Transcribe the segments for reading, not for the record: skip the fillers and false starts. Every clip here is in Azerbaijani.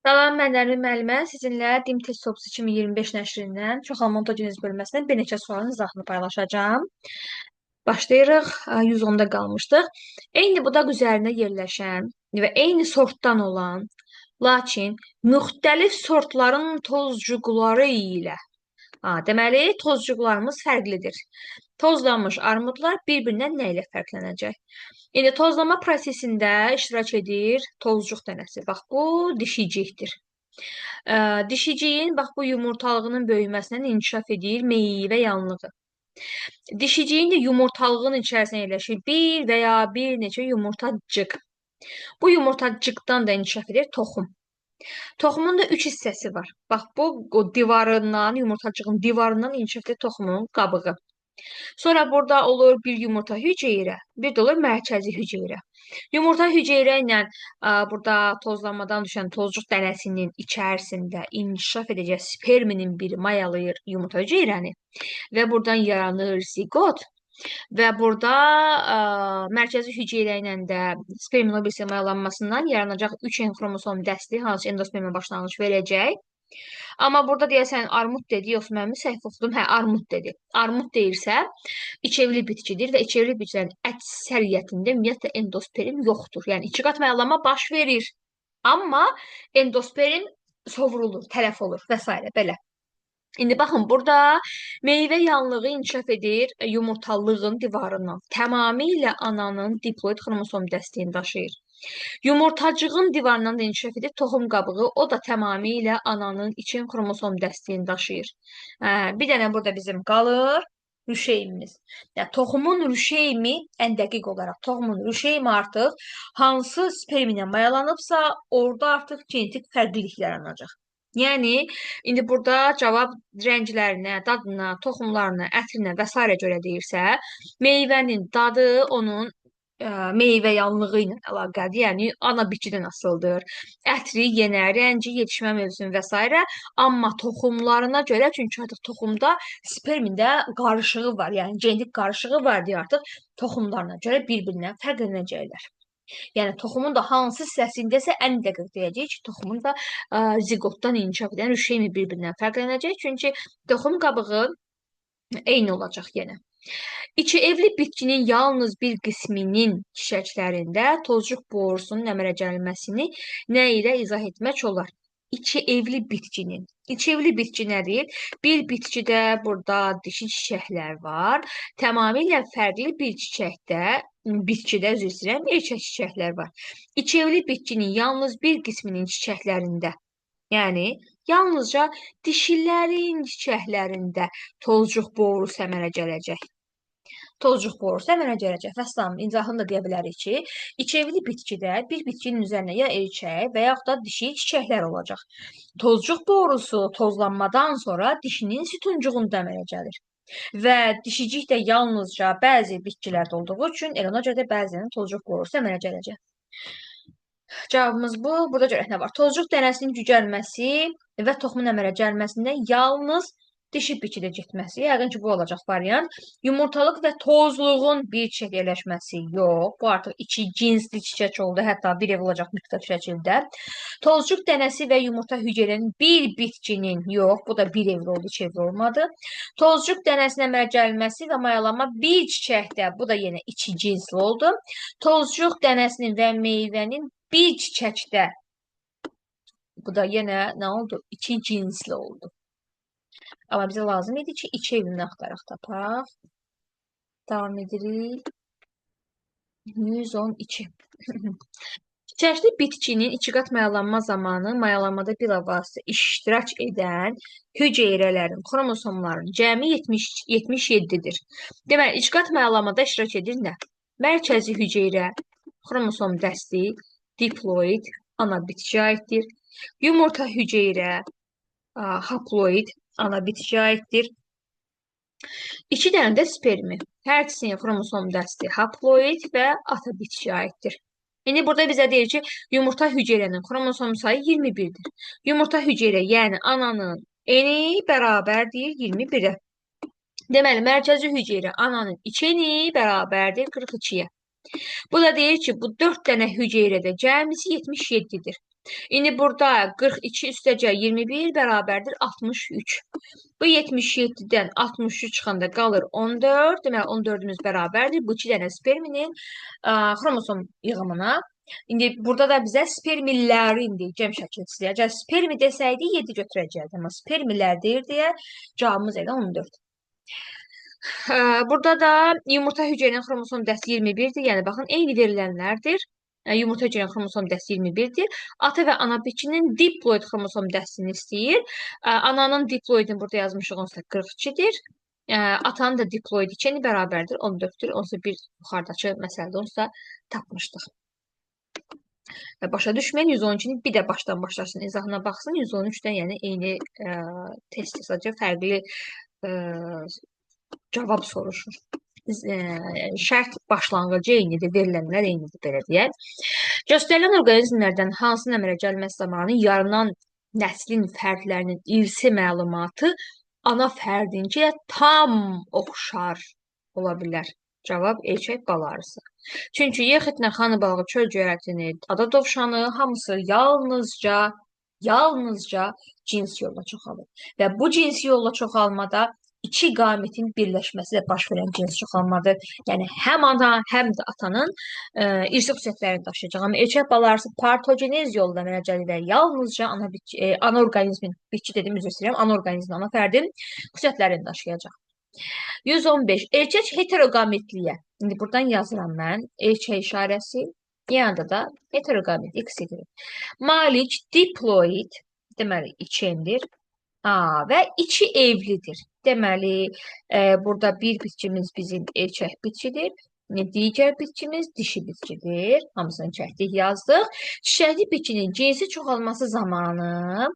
Salam, mən Nərmin müəllimə. Sizinlə DİM Test Sopsi 2025 nəşrindən çoxalma ontogeniz bölməsindən bir neçə sualın izahını paylaşacağım. Başlayırıq. 110-da qalmışdıq. Eyni budaq üzərində yerləşən və eyni sortdan olan, lakin müxtəlif sortların tozcuqları ilə. Deməli, tozcuqlarımız fərqlidir. Tozlanmış armudlar bir-birindən nə ilə fərqlənəcək? İndi tozlama prosesində iştirak edir tozcuq dənəsi. Bax, bu dişicikdir. Dişiciyin bax bu yumurtalığının böyüməsindən inkişaf edir meyvə yanlığı. Dişiciyin də yumurtalığının içərisində yerləşir bir və ya bir neçə yumurtacıq. Bu yumurtacıqdan da inkişaf edir toxum. Toxumun da üç hissəsi var. Bax bu o divarından, yumurtacığın divarından inkişaf edir toxumun qabığı. Sonra burada olur bir yumurta hüceyrə, bir də olur mərkəzi hüceyrə. Yumurta hüceyrə ilə burada tozlanmadan düşən tozcuq dənəsinin içərisində inkişaf edəcək sperminin biri mayalayır yumurta hüceyrəni və buradan yaranır zigot. Və burada mərkəzi hüceyrə ilə də spermin o birisi mayalanmasından yaranacaq 3 N xromosom dəsti, hansı endospermə başlanğıc verəcək. Amma burada deyəsən armud dedi, yoxsa mən səhv oxudum? Hə, armud dedi. Armud deyirsə, içevli bitkidir və içevli bitkilərin əksəriyyətində ümumiyyətlə endosperm yoxdur. Yəni iki qat mayalanma baş verir. Amma endosperm sovrulur, tələf olur və s. belə. İndi baxın, burada meyvə yanlığı inkişaf edir yumurtalığın divarından. Tamamilə ananın diploid xromosom dəstiyini daşıyır. Yumurtacığın divarından da inkişaf edir toxum qabığı. O da tamamilə ananın için xromosom dəstiyini daşıyır. Bir dənə burada bizim qalır rüşeymimiz. Yəni, toxumun rüşeymi ən dəqiq olaraq toxumun rüşeymi artıq hansı sperminə mayalanıbsa, orada artıq genetik fərqliliklər yaranacaq. Yəni, indi burada cavab rənglərinə, dadına, toxumlarına, ətrinə və s. görə deyirsə, meyvənin dadı onun meyvə yanlığı ilə əlaqəlidir, yəni ana bitkidən asılıdır. Ətri, yenə rəngi, yetişmə mövsümü və s. Amma toxumlarına görə, çünki artıq toxumda spermində qarışığı var, yəni genetik qarışığı var deyə artıq toxumlarına görə bir-birindən fərqlənəcəklər. Yəni toxumun da hansı hissəsindəsə ən dəqiq deyəcəyik ki, toxumun da ziqotdan inkişaf edən rüşeymi bir-birindən fərqlənəcək. Çünki toxum qabığı eyni olacaq yenə. İçi evli bitkinin yalnız bir qisminin çiçəklərində tozcuq borusunun əmələ gəlməsini nə ilə izah etmək olar? İçi evli bitkinin. İçi evli bitki nədir? Bir bitkidə burada dişi çiçəklər var. Tamamilə fərqli bir çiçəkdə, bitkidə üzr istəyirəm, erkək çiçəklər var. İçi evli bitkinin yalnız bir qisminin çiçəklərində, yəni yalnızca dişilərin çiçəklərində tozcuq borusu əmələ gələcək. Tozcuq borusu əmələ gələcək. Vəssalam, izahını da deyə bilərik ki, içevli bitkidə bir bitkinin üzərində ya erkək və yaxud da dişi çiçəklər olacaq. Tozcuq borusu tozlanmadan sonra dişinin sütuncuğunda əmələ gəlir. Və dişicik də yalnızca bəzi bitkilərdə olduğu üçün elə ona görə də bəzilərinin tozcuq borusu əmələ gələcək. Cavabımız bu. Burada görək nə var? Tozcuq dənəsinin cücərməsi və toxumun əmələ gəlməsində yalnız dişi bitkidə getməsi. Yəqin ki, bu olacaq variant. Yumurtalıq və tozluğun bir çiçək yerləşməsi yox. Bu artıq iki cinsli çiçək oldu. Hətta bir ev olacaq mütləq şəkildə. Tozcuq dənəsi və yumurta hüceyrənin bir bitkinin yox. Bu da bir evli oldu, iki evli olmadı. Tozcuq dənəsinin əmələ gəlməsi və mayalanma bir çiçəkdə. Bu da yenə iki cinsli oldu. Tozcuq dənəsinin və meyvənin bir çiçəkdə. Bu da yenə nə oldu? İki cinsli oldu. Amma bizə lazım idi ki, iki evini axtaraq tapaq. Davam edirik. 112. Çiçəkli bitkinin iki qat mayalanma zamanı mayalanmada bilavasitə iştirak edən hüceyrələrin xromosomlarının cəmi 77-dir. Deməli, iki qat mayalanmada iştirak edir nə? Mərkəzi hüceyrə, xromosom dəsti, diploid, ana bitkiyə aiddir. Yumurta hüceyrə, haploid, ana bitkiyə aiddir. İki dənə də spermi. Hər ikisinin xromosom dəsti haploid və ata bitkiyə aiddir. İndi burada bizə deyir ki, yumurta hüceyrənin xromosom sayı 21-dir. Yumurta hüceyrə, yəni ananın eni bərabərdir 21-ə. Deməli, mərkəzi hüceyrə ananın 2 eni bərabərdir 42-yə. Bu da deyir ki, bu 4 dənə hüceyrədə cəmisi 77-dir. İndi burada 42 üstəcə 21 bərabərdir 63. Bu 77-dən 63 çıxanda qalır 14. Deməli 14-ümüz bərabərdir bu 2 dənə sperminin xromosom yığımına. İndi burada da bizə spermilləri indi cəm şəkli çizilir. Əgər spermi desəydi 7 götürəcəkdik. Amma spermilər deyir deyə cavabımız elə 14. Burada da yumurta hüceyrənin xromosom dəsti 21-dir. Yəni baxın eyni verilənlərdir. Yumurta hüceyrənin xromosom dəsti 21-dir. Ata və ana biçinin diploid xromosom dəstini istəyir. Ananın diploidini burada yazmışıq, onsuz da 42-dir. Atanın da diploidi 2 bərabərdir 14-dür. Onsuz da bir yuxarıdakı məsələdə onsuz da tapmışdıq. Başa düşməyən 112-ni bir də başdan başlasın, izahına baxsın. 113-dən yəni eyni test, sadəcə fərqli cavab soruşur. Şərt başlanğıcı eynidir, verilənlər eynidir, belə deyək. Göstərilən orqanizmlərdən hansının əmələ gəlməsi zamanı yaranan nəslin fərdlərinin irsi məlumatı ana fərdinkilə tam oxşar ola bilər. Cavab erkək bal arısı. Çünki yexitlə xanı balığı, çöl göyərtini, ada dovşanı hamısı yalnızca cins yolla çoxalır. Və bu cins yolla çoxalmada iki qametin birləşməsi ilə baş verən cins çoxalmadır. Yəni həm ana, həm də atanın irsi xüsusiyyətlərini daşıyacaq. Amma erkək bal arısı partogenez yolla əmələ gəlir. Yalnızca ana orqanizmin, bitki dedim, üzr istəyirəm, ana orqanizmin, ana fərdin xüsusiyyətlərini daşıyacaq. 115. Erkək heterogametliyə. İndi buradan yazıram mən. Erkək işarəsi. Yanında da heterogamet x edilir. Malik diploid, deməli içendir. Və iki evlidir. Deməli, burada bir bitkimiz bizim erkək bitkidir. Digər bitkimiz dişi bitkidir. Hamısını çəkdik, yazdıq. Çiçəkli bitkinin cinsi çoxalması zamanı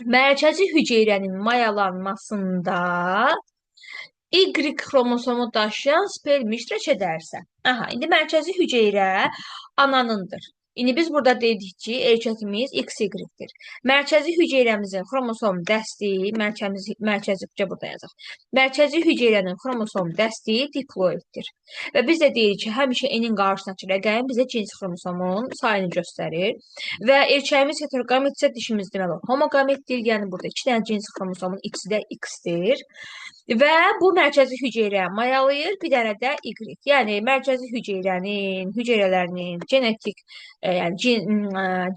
mərkəzi hüceyrənin mayalanmasında Y xromosomu daşıyan sperm iştirak edərsə. İndi mərkəzi hüceyrə ananındır. İndi biz burada dedik ki, erkəkimiz XY-dir. Mərkəzi hüceyrəmizin xromosom dəsti, mərkəzi burada yazaq. Mərkəzi hüceyrənin xromosom dəsti diploiddir. Və biz də deyirik ki, həmişə N-in qarşısındakı rəqəm bizə cins xromosomun sayını göstərir. Və erkəyimiz heterogametsə, dişimiz deməli homogametdir. Yəni burada 2 dənə cins xromosomun ikisi də X-dir. Və bu mərkəzi hüceyrə mayalayır, bir dənə də Y. Yəni mərkəzi hüceyrələrinin genetik, yəni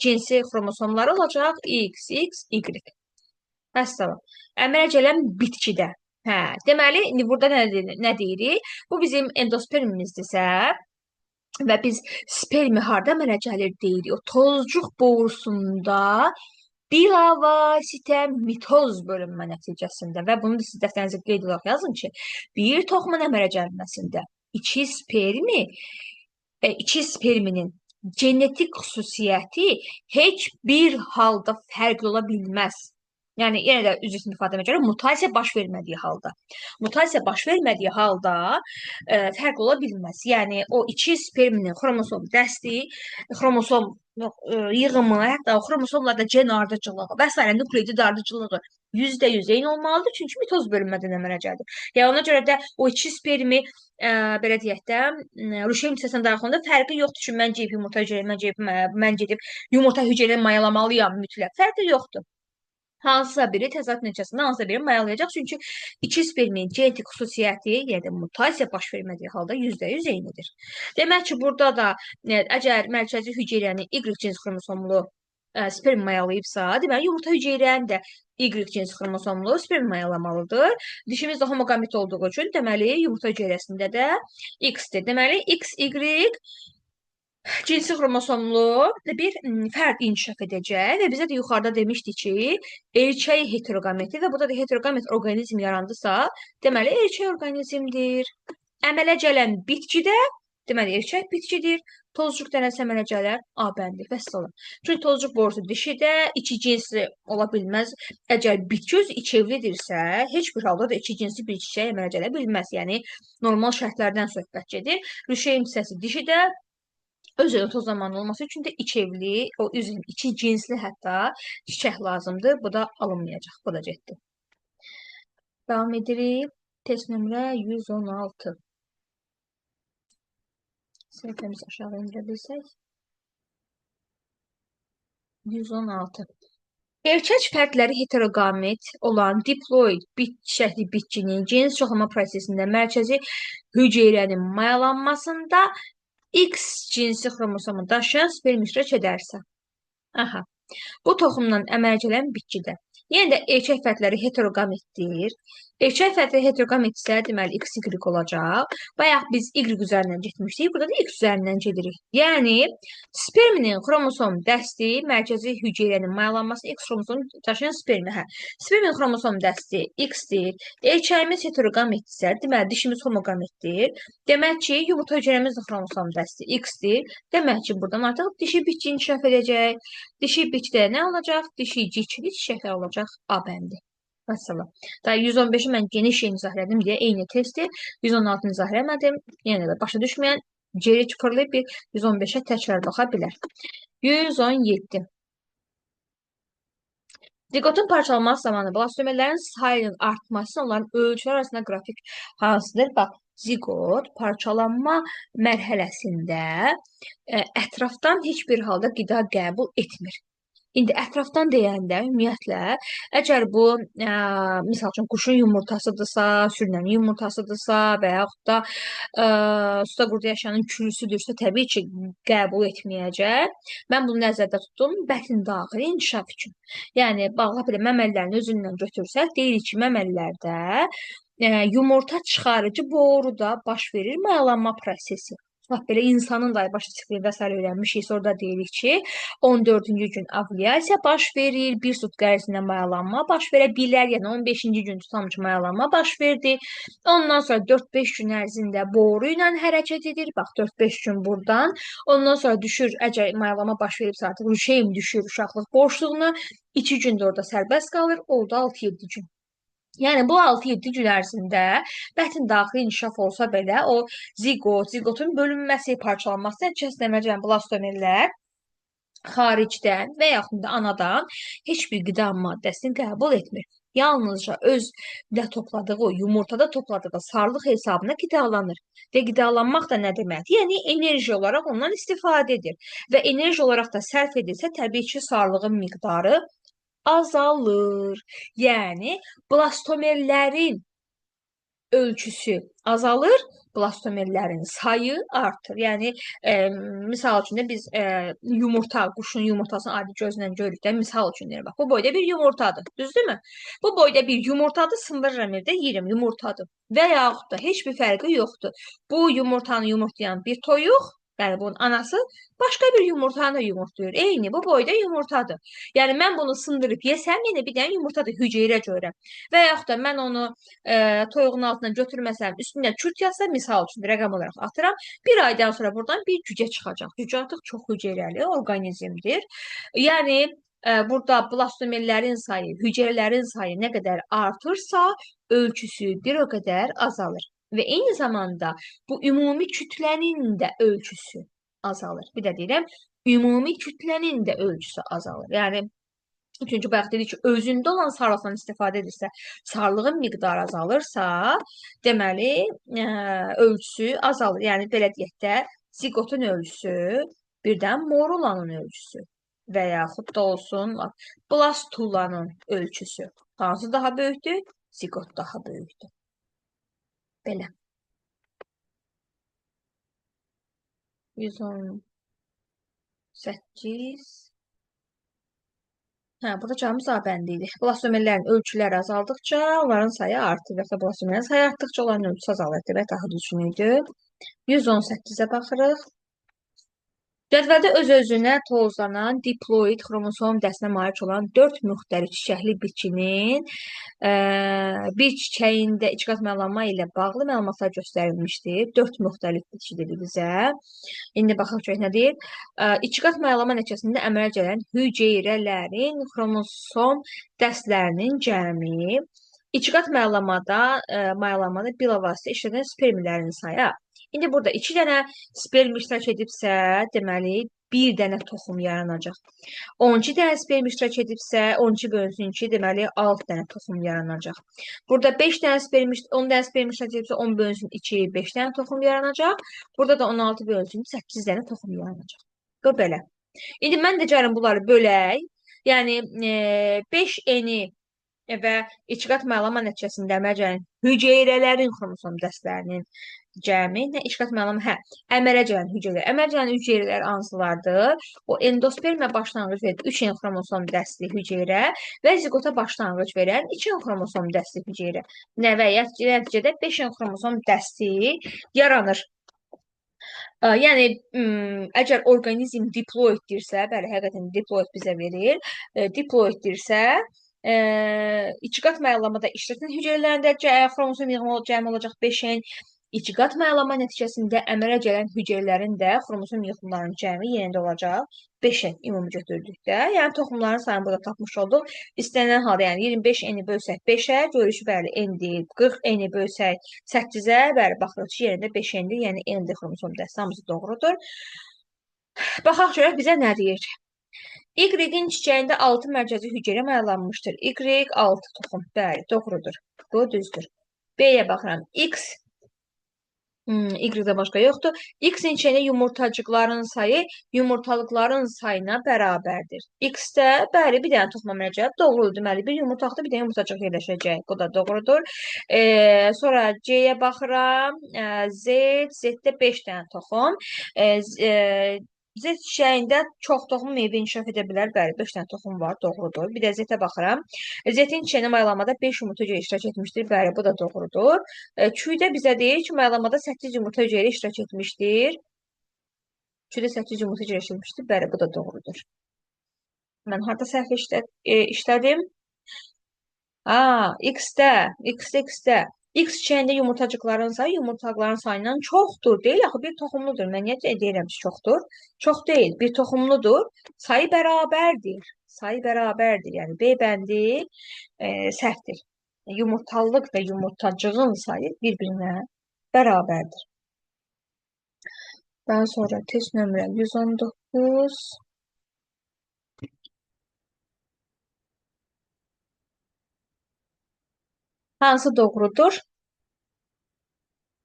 cinsi xromosomları olacaq X, X, Y. Vəssalam. Əmələ gələn bitkidə. Deməli, indi burada nə deyirik? Bu bizim endospermimizdirsə və biz spermi harda əmələ gəlir deyirik. O tozcuq borusunda bilavasitə mitoz bölünmə nəticəsində və bunu da siz dəftərinizə qeyd olaraq yazın ki, bir toxumun əmələ gəlməsində iki sperminin genetik xüsusiyyəti heç bir halda fərqli ola bilməz. Yəni, yenə də üzr istəyirəm ifadəmə görə mutasiya baş vermədiyi halda. Mutasiya baş vermədiyi halda fərq ola bilməz. Yəni, o iki sperminin xromosom dəsti, xromosom yığımı, hətta o xromosomlarda gen ardıcılığı və s. nukleotid ardıcılığı %100 eyni olmalıdır. Çünki mitoz bölünmədən əmələ gəlir. Yəni, ona görə də o iki spermi belə deyək də, Ruşen hissəsində daxilində fərqi yoxdur ki, mən gedib yumurta hüceyrəni mayalamalıyam mütləq. Fərqi yoxdur. Hansısa biri təzad nəticəsində hansısa biri mayalayacaq. Çünki iki spermin genetik xüsusiyyəti, yəni mutasiya baş vermədiyi halda %100 eynidir. Demək ki, burada da əgər mərkəzi hüceyrəni Y cins xromosomlu sperm mayalayıbsa, deməli yumurta hüceyrəni də Y cins xromosomlu sperm mayalamalıdır. Dişimiz də homogamet olduğu üçün, deməli yumurta hüceyrəsində də X-dir. Deməli XY cinsi xromosomlu bir fərd inkişaf edəcək və bizə də yuxarıda demişdik ki, erkək heterogametdir və burada da heterogamet orqanizm yarandısa, deməli erkək orqanizmdir. Əmələ gələn bitkidə, deməli erkək bitkidir. Tozcuq dənəsi əmələ gələr, A bəndi, vəssalam. Çünki tozcuq borusu dişidə iki cinsli ola bilməz. Əgər bitki öz içevlidirsə, heç bir halda da iki cinsli bir çiçək əmələ gələ bilməz. Yəni normal şərtlərdən söhbət gedir. Rüşeym hissəsi dişidə, öz toz zamanı olması üçün də içevli, o üzüm iki cinsli hətta çiçək lazımdır. Bu da alınmayacaq. Bu da getdi. Davam edirik. Test nömrə 116. Səhifəmizi aşağı indirə bilsək. 116. Erkək fərdləri heteroqamit olan diploid şəkli bitkinin cins çoxalma prosesində mərkəzi hüceyrənin mayalanmasında X cinsi xromosomu daşıyan sperm iştirak edərsə. Aha. Bu toxumdan əmələ gələn bitkidə. Yəni də erkək fərdləri heteroqamitdir. Erkək fərdləri heteroqamitsə, deməli XY olacaq. Bayaq biz Y üzərindən getmişdik, burada da X üzərindən gedirik. Yəni sperminin xromosom dəsti mərkəzi hüceyrənin mayalanması X xromosomu daşıyan spermi. Hə. Spermin xromosom dəsti X-dir. Erkəyimiz heteroqamitdirsə, deməli dişimiz homoqamitdir. Demək ki, yumurta hüceyrəmizin xromosom dəsti X-dir. Demək ki, buradan artıq dişi bitki inkişaf edəcək. Dişi bitkidə nə olacaq? Dişi cikli çiçəklər olacaq A bəndi. Məsələn. Daha 115-i mən geniş izah elədim deyə eyni testdir. 116-nı izah eləmədim. Yəni də başa düşməyən geri fırlayıb bir 115-ə təkrar baxa bilər. 117. Ziqotun parçalanması zamanı blastomelerin sayının artması onların ölçülər arasında qrafik hansıdır? Bax, ziqot parçalanma mərhələsində ətrafdan heç bir halda qida qəbul etmir. İndi ətrafdan deyəndə ümumiyyətlə, əgər bu, misal üçün, quşun yumurtasıdırsa, sürünənin yumurtasıdırsa və yaxud da suda qurda yaşayanın kürüsüdürsə, təbii ki, qəbul etməyəcək. Mən bunu nəzərdə tutdum, bətn daxili inkişaf üçün. Yəni, bağlaq belə məməlilərin özündən götürsək, deyirik ki, məməlilərdə yumurta çıxarıcı boruda baş verir mayalanma prosesi. Bax, belə insanın da başı çıxır və s. öyrənmişik. Orada deyirik ki, 14-cü gün ovulyasiya baş verir, bir sutqa ərzində mayalanma baş verə bilər, yəni 15-ci gün tutanmış mayalanma baş verdi. Ondan sonra 4-5 gün ərzində boru ilə hərəkət edir. Bax, 4-5 gün buradan. Ondan sonra düşür, əgər mayalanma baş veribsə artıq rüşeym düşür uşaqlıq boşluğuna. 2 gün də orada sərbəst qalır, oldu 6-7 gün. Yəni, bu 6-7 gün ərzində bətn daxili inkişaf olsa belə, o ziqotun bölünməsi, parçalanması nəticəsində əmələ blastomerlər xaricdən və yaxud da anadan heç bir qida maddəsini qəbul etmir. Yalnızca özdə topladığı, yumurtada topladığı sarlıq hesabına qidalanır. Və qidalanmaq da nə deməkdir? Yəni, enerji olaraq ondan istifadə edir. Və enerji olaraq da sərf edilsə, təbii ki, sarlığın miqdarı azalır. Yəni, blastomerlərin ölçüsü azalır, blastomerlərin sayı artır. Yəni, misal üçün də biz quşun yumurtasını adi gözlə görürük də, misal üçün deyirəm, bax, bu boyda bir yumurtadır, düzdürmü? Bu boyda bir yumurtadır, sındırıram evdə, yeyirəm, yumurtadır. Və yaxud da heç bir fərqi yoxdur. Bu yumurtanı yumurtlayan bir toyuq, yəni bunun anası başqa bir yumurtanı yumurtlayır. Eyni, bu boyda yumurtadır. Yəni, mən bunu sındırıb yesəm, yenə bir dənə yumurtadır, hüceyrə görəm. Və yaxud da mən onu toyuğun altından götürməsəm, üstündə kürt yazsam, misal üçün rəqəm olaraq atıram, bir aydan sonra buradan bir cücə çıxacaq. Cücə artıq çox hüceyrəli orqanizmdir. Yəni, burada blastomerlərin sayı, hüceyrələrin sayı nə qədər artırsa, ölçüsü bir o qədər azalır. Və eyni zamanda bu ümumi kütlənin də ölçüsü azalır. Bir də deyirəm, ümumi kütlənin də ölçüsü azalır. Yəni, çünki bayaq dedik ki, özündə olan sarlıqdan istifadə edirsə, sarlığın miqdarı azalırsa, deməli, ölçüsü azalır. Yəni, belə deyək də, ziqotun ölçüsü, birdən morulanın ölçüsü və yaxud da olsun, blastulanın ölçüsü. Hansı daha böyükdür? Ziqot daha böyükdür. Belə. 118. Burada cavabımız A bəndi idi. Blastomerlərin ölçüləri azaldıqca onların sayı artır. Və blastomerlərin sayı artdıqca onların ölçüsü azalır. Demək, daha düzgün idi. 118-ə baxırıq. Cədvəldə öz-özünə tozlanan diploid xromosom dəstinə malik olan 4 müxtəlif çiçəkli bitkinin bir çiçəyində ikiqat mayalanma ilə bağlı məlumatlar göstərilmişdir. 4 müxtəlif bitki dedi bizə. İndi baxaq görək nə deyir. İkiqat mayalanma nəticəsində əmələ gələn hüceyrələrin xromosom dəstlərinin cəmi. İkiqat mayalanmada bilavasitə işlədilən spermlərin sayı. İndi burada 2 dənə sperm iştirak edibsə, deməli, bir dənə toxum yaranacaq. 12 dənə sperm iştirak edibsə, 12 bölünsün 2, deməli 6 dənə toxum yaranacaq. Burada 5 dənə sperm, 10 dənə sperm iştirak edibsə, 10 bölünsün 2, 5 dənə toxum yaranacaq. Burada da 16 bölünsün 8 dənə toxum yaranacaq. Bu belə. İndi mən də gəlin bunları bölək. Yəni 5 eni və ikiqat məlumat nəticəsində əmələ hüceyrələrin xromosom dəstlərinin cəmi, nə ikiqat məlumat, əmələ gələn hüceyrələr. Əmələ gələn hüceyrələr hansılardır? O endospermlə başlanğıc verən 3 en xromosom dəstli hüceyrə və ziqota başlanğıc verən 2 en xromosom dəstli hüceyrə. Nəvə nəticədə 5 en xromosom dəsti yaranır. Yəni əgər orqanizm diploiddirsə, bəli, həqiqətən diploid bizə verir. Diploiddirsə, ikiqat məlumatda işlətən hüceyrələrində xromosom yığımı cəmi olacaq 5-in. İkiqat məlumat nəticəsində əmələ gələn hüceyrələrin də xromosom yığımlarının cəmi yenə də olacaq 5-in ümumi götürdükdə. Yəni toxumların sayını burada tapmış olduq. İstənilən halda, yəni 25 eni bölsək 5-ə, görüşü bəli n-dir. 40 eni bölsək 8-ə, bəli, baxırıq ki, yerində 5 n-dir, yəni n-dir xromosom dəstə hamısı doğrudur. Baxaq görək bizə nə deyir? Y-in çiçəyində 6 mərkəzi hüceyrə mayalanmışdır. Y 6 toxum. Bəli, doğrudur. Bu düzdür. B-yə baxıram. X Y-də başqa yoxdur. X-in çiçəyində yumurtacıqların sayı yumurtalıqların sayına bərabərdir. X-də bəli bir dənə toxum əmələ gəlib doğrudur. Deməli bir yumurtaqda bir dənə yumurtacıq yerləşəcək. Bu da doğrudur. Sonra C-yə baxıram. Z-də 5 dənə toxum. Z çiçəyində çox toxum meyvə inkişaf edə bilər. Bəli, 5 dənə toxum var, doğrudur. Bir də Z-ə baxıram. Z-in çiçəyində mayalanmada 5 yumurta hüceyrə iştirak etmişdir. Bəli, bu da doğrudur. Q-də bizə deyir ki, mayalanmada 8 yumurta hüceyrə iştirak etmişdir. Q-də 8 yumurta hüceyrə iştirak etmişdir. Bəli, bu da doğrudur. Mən harada səhv işlədim? X-də. X çiçəyində yumurtacıqların sayı yumurtaqların sayından çoxdur. Deyil, axı bir toxumludur. Mən niyə deyirəm ki, çoxdur? Çox deyil, bir toxumludur. Sayı bərabərdir. Sayı bərabərdir. Yəni B bəndi səhvdir. Yumurtalıq və yumurtacığın sayı bir-birinə bərabərdir. Daha sonra test nömrə 119. Hansı doğrudur?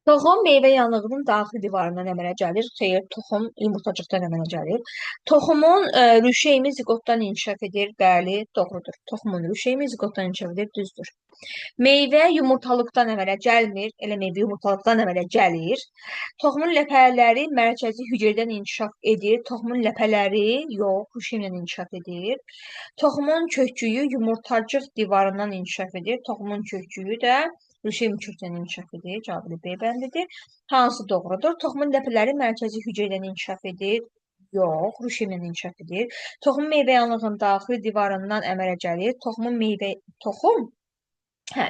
Toxum meyvə yanlığının daxili divarından əmələ gəlir. Xeyr, toxum yumurtacıqdan əmələ gəlir. Toxumun rüşeymi ziqotdan inkişaf edir. Bəli, doğrudur. Toxumun rüşeymi ziqotdan inkişaf edir. Düzdür. Meyvə yumurtalıqdan əmələ gəlmir. Elə meyvə yumurtalıqdan əmələ gəlir. Toxumun ləpələri mərkəzi hüceyrədən inkişaf edir. Toxumun ləpələri yox, rüşeyimlə inkişaf edir. Toxumun köküyü yumurtacıq divarından inkişaf edir. Toxumun köküyü də rüşeym kökdən inkişaf edir. Cavabı B bəndidir. Hansı doğrudur? Toxumun ləpələri mərkəzi hüceyrədən inkişaf edir. Yox, rüşeymlə inkişaf edir. Toxum meyvə yanlığının daxili divarından əmələ gəlir.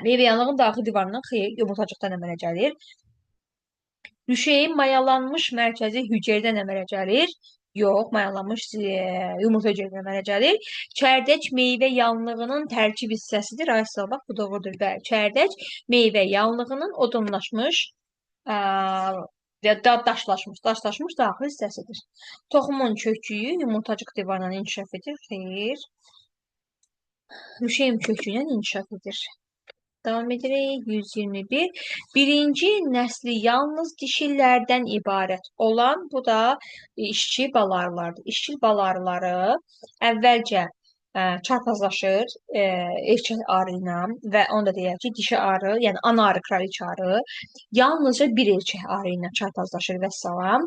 Meyvə yanlığının daxili divarından xeyr, yumurtacıqdan əmələ gəlir. Rüşeym mayalanmış mərkəzi hüceyrədən əmələ gəlir. Yox, mayalanmış yumurta hüceyrədən əmələ gəlir. Çərdək meyvə yanlığının tərkib hissəsidir. Aysa bax, bu doğrudur. Bəli, çərdək meyvə yanlığının odunlaşmış və daşlaşmış daxili hissəsidir. Toxumun köküyü yumurtacıq divarından inkişaf edir. Xeyr. Rüşeym kökündən inkişaf edir. Davam edirik. 121. Birinci nəsli yalnız dişillərdən ibarət olan, bu da işçi balarlardır. İşçil balarları əvvəlcə çarpazlaşır erkək arı ilə və onu da deyək ki, dişi arı, yəni ana arı, kraliçə arı yalnızca bir erkək arı ilə çarpazlaşır vəssalam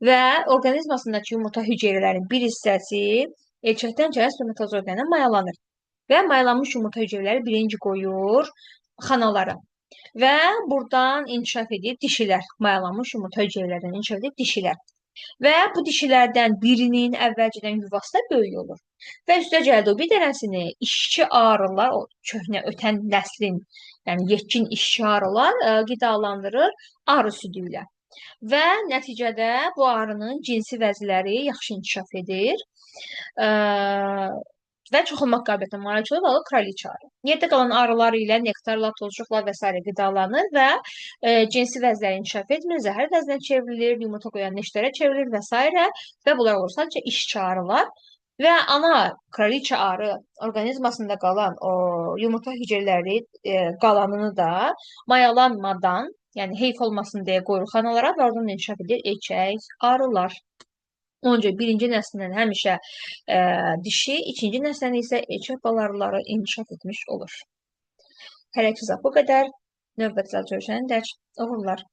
və orqanizmasındakı yumurta hüceyrələrin bir hissəsi erkəkdən gələn spermatozoidlə mayalanır. Və mayalanmış yumurta hüceyrələri birinci qoyur xanalara. Və buradan inkişaf edir dişilər. Mayalanmış yumurta hüceyrələrdən inkişaf edir dişilər. Və bu dişilərdən birinin əvvəlcədən yuvası da böyük olur. Və üstə gəldi o bir dənəsini işçi arılar, o köhnə ötən nəslin, yəni yetkin işçi arılar qidalandırır arı südü ilə. Və nəticədə bu arının cinsi vəzləri yaxşı inkişaf edir. və çox olmaq qabiliyyətinə malik olan balı kraliça arı. Yerdə qalan arılar ilə nektarla, tozcuqlar və s. qidalanır və cinsi vəzləri inkişaf etmir, zəhər vəzinə çevrilir, yumurta qoyan neşterə çevrilir və s. Və bunlar olur sadəcə işçi arılar. Və ana kraliça arı orqanizmasında qalan o yumurta hüceyrələri qalanını da mayalanmadan, yəni heyf olmasın deyə qoyur xanalara və oradan inkişaf edir erkək arılar. Onca birinci nəslindən həmişə dişi, ikinci nəslindən isə erkək bal inkişaf etmiş olur. Hələ ki bu qədər. Növbəti görüşənədək uğurlar.